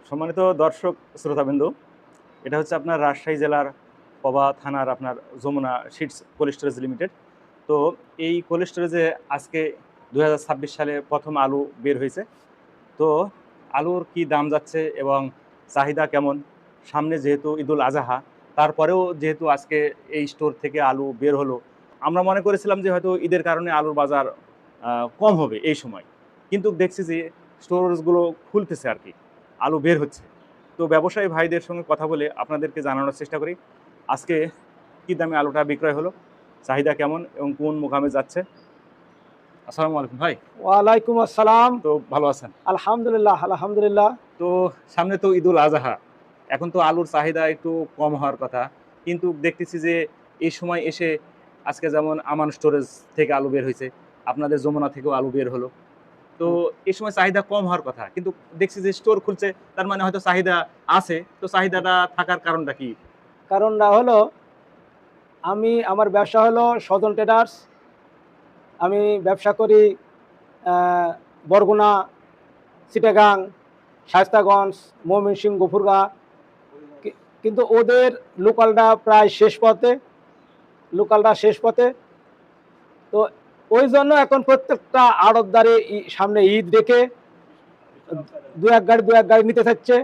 সম্মানিত দর্শক শ্রোতাবিন্দু, এটা হচ্ছে আপনার রাজশাহী জেলার পবা থানার আপনার Jamuna seeds cold storage limited. তো এই কোল্ড স্টোরেজে আজকে 2026 সালে প্রথম আলু বের হয়েছে। তো আলুর কি দাম যাচ্ছে এবং চাহিদা কেমন, সামনে যেহেতু ঈদুল আজহা, তারপরেও যেহেতু আজকে এই স্টোর থেকে আলু বের হলো, আমরা মনে করেছিলাম যে হয়তো ঈদের কারণে আলুর বাজার কম হবে এই সময়, কিন্তু দেখছি যে স্টোরেজগুলো খুলতেছে আর কি, আলু বের হচ্ছে। তো ব্যবসায়ী ভাইদের সঙ্গে কথা বলে আপনাদেরকে জানানোর চেষ্টা করি আজকে কী দামে আলুটা বিক্রয় হলো, চাহিদা কেমন এবং কোন মোকামে যাচ্ছে। আসসালামু আলাইকুম ভাই। ওয়ালাইকুম আসসালাম। তো ভালো আছেন? আলহামদুলিল্লাহ আলহামদুলিল্লাহ। তো সামনে তো ঈদুল আজহা, এখন তো আলুর চাহিদা একটু কম হওয়ার কথা, কিন্তু দেখতেছি যে এই সময় এসে আজকে যেমন আমান স্টোরেজ থেকে আলু বের হয়েছে, আপনাদের যমুনা থেকেও আলু বের হলো। তো এই সময় চাহিদা কম হওয়ার কথা, কিন্তু দেখছি যে স্টোর খুলছে, তার মানে হয়তো চাহিদা আছে। তো চাহিদাটা থাকার কারণটা কি? কারণটা হলো আমার ব্যবসা হলো সজন ট্রেডার্স। আমি ব্যবসা করি বরগুনা, চিটাগাং, শায়েস্তাগঞ্জ, ময়মনসিংহ, গফুরগাঁ। কিন্তু ওদের লোকালটা প্রায় শেষ পথে। তো ওই জন্য এখন প্রত্যেকটা আড়তদারে সামনে ঈদ রেখে দু এক গাড়ি নিতে থাকছে,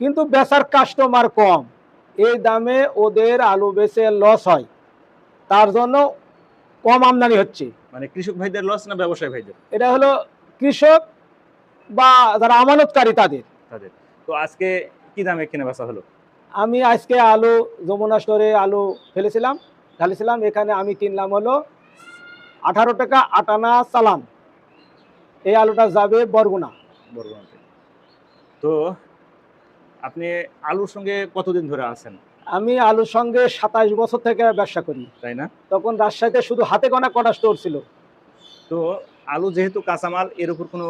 কিন্তু বেচার কাস্টমার কম। এই দামে ওদের আলু বেচে লস হয়, তার জন্য কম আমদানি হচ্ছে। মানে কৃষক ভাইদের লস না ব্যবসায়ী ভাইদের? এটা হলো কৃষক বা যারা আমানতকারী তাদের। তো আজকে কি দামে কিনে বেচা হলো? আমি আজকে আলু যমুনা স্টোরে আলু ঢালিছিলাম। এখানে আমি কিনলাম হলো 18 টাকা 8 আনা চালান। এই আলুটা যাবে বরগুনা। তো আপনি আলুর সঙ্গে কতদিন ধরে আছেন? আমি আলুর সঙ্গে 27 বছর থেকে ব্যবসা করি। তাই না? তখন রাজশাহীতে শুধু হাতে গোনা কটা স্টোর ছিল। তো আলু যেহেতু কাঁচামাল, এর উপর কোনো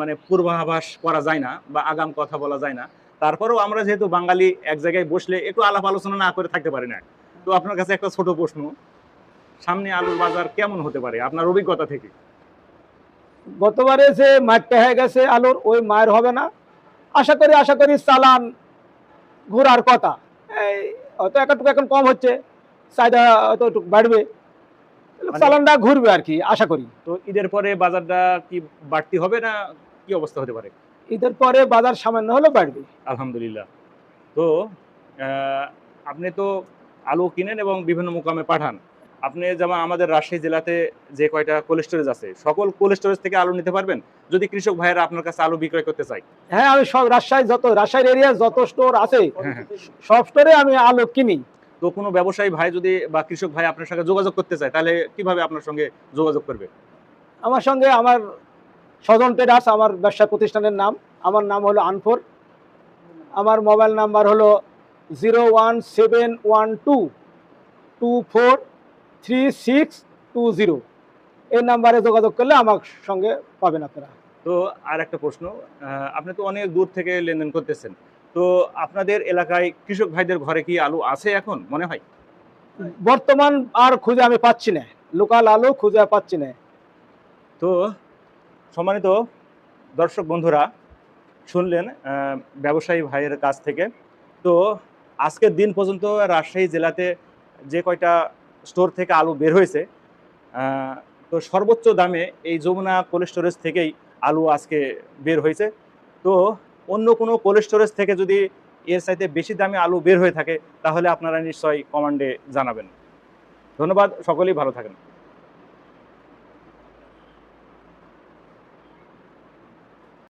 মানে পূর্বাভাস করা যায় না বা আগাম কথা বলা যায় না। তারপরেও আমরা যেহেতু বাঙালি, এক জায়গায় বসলে একটু আলাপ আলোচনা না করে থাকতে পারি না। তো আপনার কাছে একটা ছোট প্রশ্ন, সামনে আলুর বাজার কেমন হতে পারে আপনার অভিজ্ঞতা থেকে? গতবারে যে মারটা হয়ে গেছে আলুর, ওই মায়ের হবে না। আশা করি চালান ঘোরার কথা। এই হয়তো একটু এখন কম হচ্ছে, চাহিদা হয়তো একটু বাড়বে, চালানটা ঘুরবে আর কি আশা করি। তো ঈদের পরে বাজারটা কি বাড়তি হবে না কি অবস্থা হতে পারে? ঈদের পরে বাজার সামান্য হলেও বাড়বে আলহামদুলিল্লাহ। তো আপনি তো আলু কিনেন এবং বিভিন্ন মোকামে পাঠান। আপনি যেমন আমাদের রাজশাহী জেলাতে যে কয়টা কোল্ড স্টোরেজ আছে, সকল কোল্ড স্টোরেজ থেকে আলু নিতে পারবেন যদি কৃষক ভাইয়েরা আপনার কাছে আলু বিক্রয় করতে চায়? হ্যাঁ, আমি সব রাজশাহীর এরিয়া যত স্টোর আছে সব স্টোরে আমি আলু কিনি। তো কোনো ব্যবসায়ী ভাই যদি বা কৃষক ভাই আপনার সঙ্গে যোগাযোগ করতে চায়, তাহলে কিভাবে আপনার সঙ্গে যোগাযোগ করবে? আমার সঙ্গে আমার সজন ট্রেডার্স আমার ব্যবসা প্রতিষ্ঠানের নাম। আমার নাম হলো আনফর। আমার মোবাইল নাম্বার হলো 01712243620। এই নাম্বারে যোগাযোগ করলে আমার সঙ্গে পাবেন আপনারা। তো আর একটা প্রশ্ন, আপনি তো অনেক দূর থেকে লেনদেন করতেছেন, তো আপনাদের এলাকায় কৃষক ভাইদের ঘরে কি আলু আছে এখন মনে হয়? বর্তমান আর খুঁজে আমি পাচ্ছি না, লোকাল আলু খুঁজে পাচ্ছি না। তো সম্মানিত দর্শক বন্ধুরা, শুনলেন ব্যবসায়ী ভাইয়ের কাছ থেকে। তো আজকের দিন পর্যন্ত রাজশাহী জেলাতে যে কয়টা স্টোর থেকে আলু বের হয়েছে, তো সর্বোচ্চ দামে এই যমুনা কোল্ড স্টোরেজ থেকেই আলু আজকে বের হয়েছে। তো অন্য কোনো কোল্ড স্টোরেজ থেকে যদি এর চাইতে বেশি দামে আলু বের হয়ে থাকে, তাহলে আপনারা নিশ্চয়ই কমেন্টে জানাবেন। ধন্যবাদ, সকলেই ভালো থাকেন।